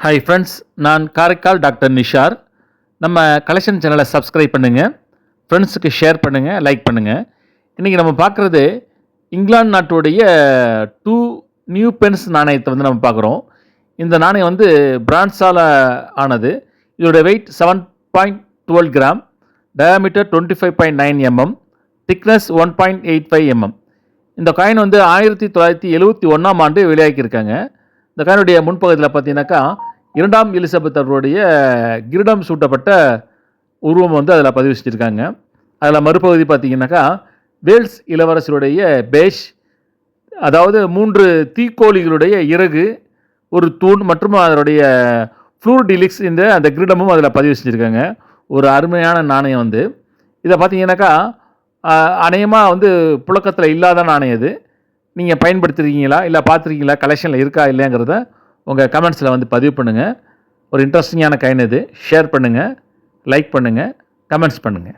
Hi friends, நான் Karaikal doctor Nishar. நம்ம collection சேனலை சப்ஸ்கிரைப் பண்ணுங்கள், ஃப்ரெண்ட்ஸுக்கு ஷேர் பண்ணுங்கள், லைக் பண்ணுங்கள். இன்றைக்கி நம்ம பார்க்குறது இங்கிலாந்து நாட்டுடைய 2 நியூ பென்ஸ் நாணயத்தை வந்து நம்ம பார்க்குறோம். இந்த நாணயம் வந்து பிரான்ஸால் ஆனது. இதோட weight 7.12 gram, diameter 25.9 mm, thickness 1.85 mm. இந்த காயின் வந்து 1971ஆம் ஆண்டு வெளியாக்கியிருக்காங்க. இந்த காயினுடைய முன்பகுதியில் பார்த்தீங்கன்னாக்கா 2ஆம் எலிசபெத் அவருடைய கிரீடம் சூட்டப்பட்ட உருவம் வந்து அதில் பதிவு செஞ்சுருக்காங்க. அதில் மறுபகுதி பார்த்தீங்கன்னாக்கா வேல்ஸ் இளவரசருடைய பேஷ், அதாவது 3 தீக்கோழிகளுடைய இறகு, ஒரு தூண் மற்றும் அதனுடைய ஃப்ளூர் டிலிக்ஸ் இந்த அந்த கிரீடமும் அதில் பதிவு செஞ்சுருக்காங்க. ஒரு அருமையான நாணயம் வந்து. இதை பார்த்தீங்கன்னாக்கா அநேகமாக வந்து புழக்கத்தில் இல்லாத நாணயம் இது. நீங்கள் பயன்படுத்துகிறீங்களா, இல்லை பார்த்துருக்கீங்களா, கலெக்ஷனில் இருக்கா இல்லைங்கிறத உங்கள் கமெண்ட்ஸில் வந்து பதிவு பண்ணுங்கள். ஒரு இன்ட்ரெஸ்டிங்கான காயின் இது. ஷேர் பண்ணுங்கள், லைக் பண்ணுங்கள், கமெண்ட்ஸ் பண்ணுங்கள்.